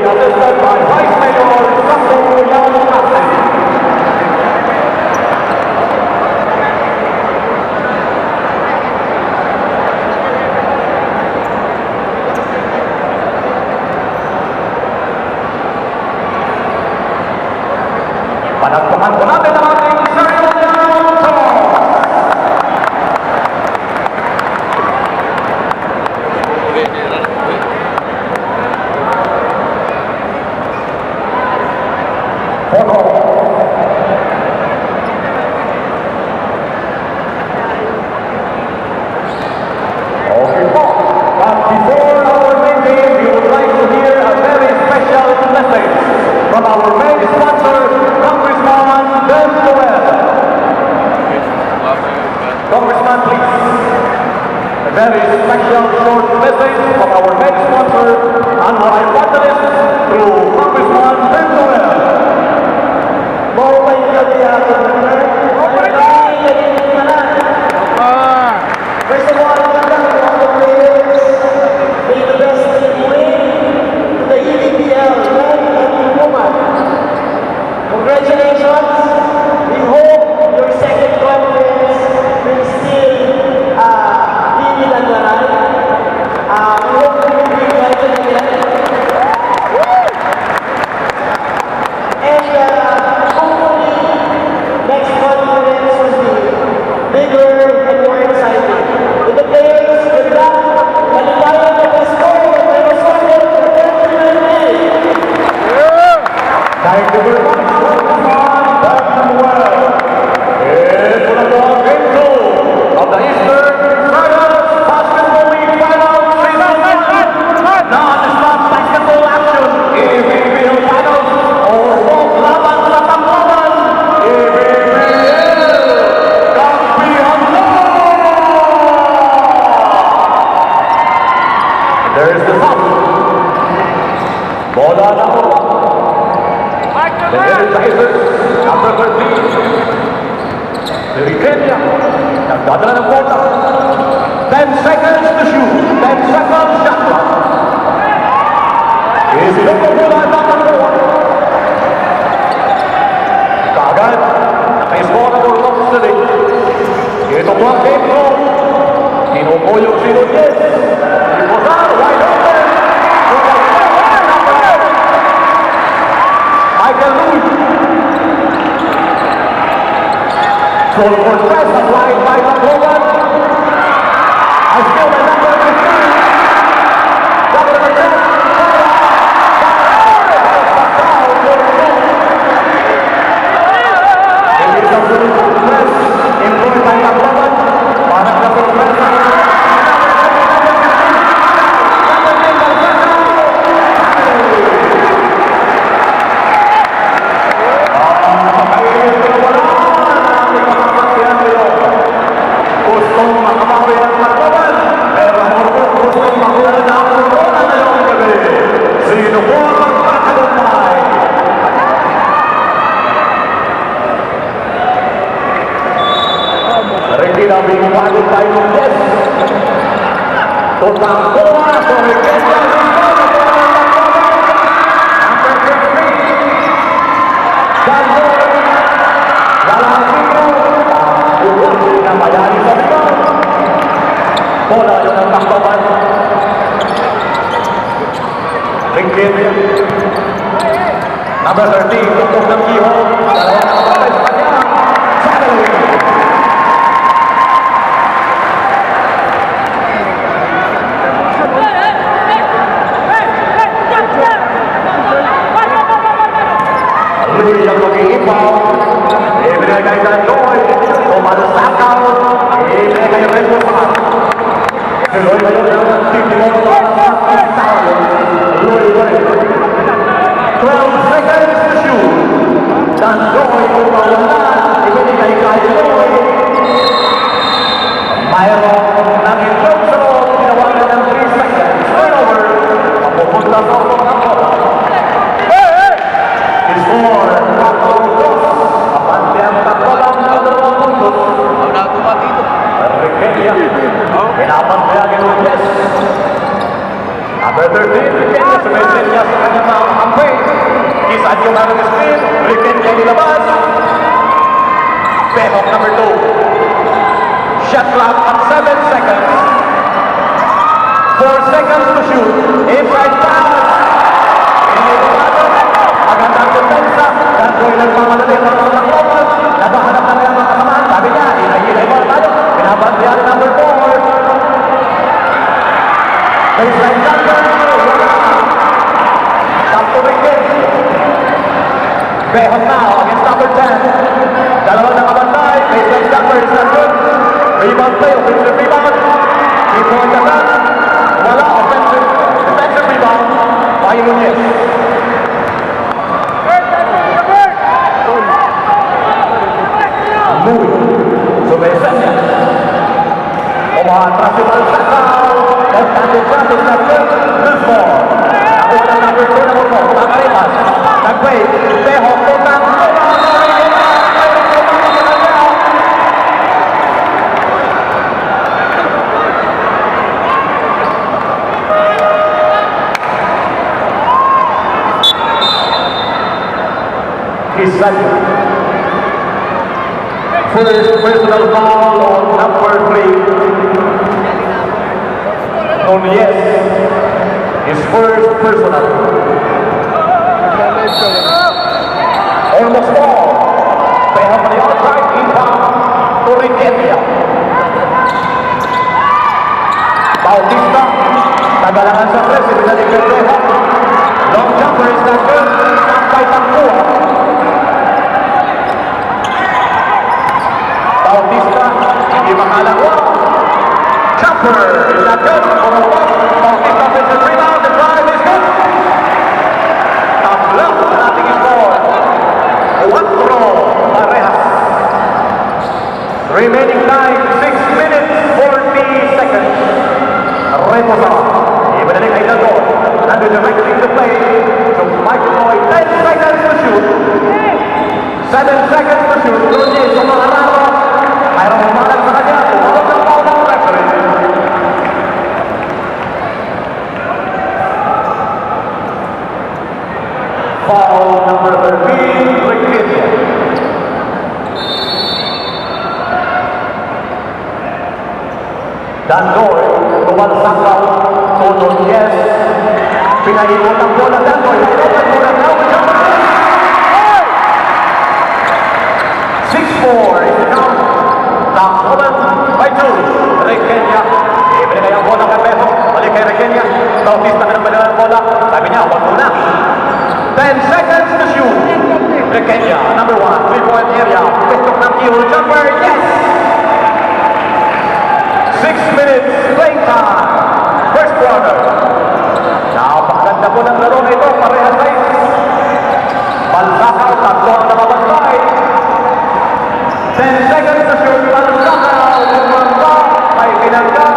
assisted by Vice Mayor Santo Yamacasi. Panagpakan po natin ang ating ceremonial tour. Okay po. But before our main game, we would like to hear a very special message from our main sponsor, Congressman Ben Joel. Congressman, please. A very special short message from our main sponsor and our partners through Congressman Ben Joel. First of all, all the players, may the best team win to the EDPL men and women. Congratulations. We hope your second conference will still be with Andaran. We hope you will be invited again. And hopefully, next conference will be bigger and more exciting. To the players, good luck. Maligayang na Pasko. Pero sorry for the Thank you very much, Congressman Ben Joel. Ito na po ang game 2 of the Eastern Trials Basketball League Finals Season 1. Non-stop basketball action. EBBL Finals o Wong laban sa Tanglaban. EBBL Kampihan na! There's the top. Bola na po. The energizers, number 13. Dari Kenya, nagdadala ng bola. 10 seconds to shoot. 10 seconds shot clock. Isilong ang bola at tatakbo. Kaagad, naka-score na for Lobs na rin. Ito po ang game 2. Tinupuyog si Nunez. Iposar, wide open. Michael Louis. Goal for press applied by Tacloban. And still the number 15. Number 10. It is a full press employed by Tacloban. Para na for press. Gustong makabawi ang Tacloban, pero gustong makuha na ang corona ngayong gabi. Sino po ang magkakalumpay? Ready na bingwagod tayo ng yes. Tutang kuha sa Riquelme. Number 16. Gando. Galantico. Buwan na mayari sa rebound. Bola yun ang Tacloban. Riquelme. Number 13. Tutok ng Kiho. Dalawang nakapatay sa kanya. Sadawin. Luis ang mag-iipaw. Ibinigay sa Joy. Tumalasakaw. Ibinigay rin po sa Luis ngayon ang titimo sa Luis rin. 12 seconds to shoot. Dan Joy umawala. Ibinigay kay Joy. Mayroon ng itlog sa loob. Tinawagan ng 3 seconds. Turnover. Papupunta sa loob ng bola. Score, 4-2. Apante ang Tacloban ng 2 puntos. Ang natuwa dito. Riquelme. Pinapantayan ni Nunez. Number 13, Riquelme. Sumisin niya inilabas. Behok number 2. Shot clock at 7 seconds. 4 seconds to shoot. Inside pass. Magandang depensa. Gandoy nagmamadali para sa Tacloban. Nabahanap na nila mga kasamaan. Sabi niya, inay-inay mo tayo. Pinabantiyan number 4. Baseline jumper. Top to wicket. Behok now against number 10. Dalawang nakabantay. Baseline jumper is not good. Rebound play. Offensive rebound. 3-point attack. Wala. Offensive. Defensive rebound. By Nunez. Louis. Sumesanya. Umahatras si Malsakaw. Left-handed shot is not good. Loose ball. Nakuha ng number 2 na mo. Nakaripas. Nag-wait. Behok. Tutang. Kisanya. First personal foul on number 3. Nunez. His first personal. Almost all. Behok on the outside. Inbound. To Requetia. Bautista. Tagalangan sa press. Ibinalik kay Behok. Long jumper is not good. Sampay Tangkua. Bautista, hindi makalawa. Jumper is not good. Bautista offensive rebound. The drive is good. Tatlo na ating score. 4 parehas. Remaining time, 6 minutes, 40 seconds. Reposa. Ibinalik ay Dago. Nandun directly to play. So Michael Roy, 10 seconds to shoot. 7 seconds to shoot. Nunez, umaharap. Mayroong umalag sa kanya. Umabot ng foul ng referee. Foul number 13, Requetia. Dandoy, Tumansakaw, Tonon, yes. Pinaikot ang bola, Dandoy. Pinaikot ang bola, Dandoy. 6-4 is the count. Tacloban by 2. Requetia. Ibinigay ang bola kay Behok. Balik kay Requetia. Bautista ka ng balikan ang bola. Sabi niya, huwag muna. 10 seconds to shoot. Requetia, number 1, 3-point area. Pistok ng keyhole jumper, yes! 6 minutes, playing time. First quarter. Napakaganda po ng laro na ito. Parehas size. Balsakaw, tatlo ang nakabantay. 10 seconds to shoot. Balsakaw, bumamba. Ay pinangga.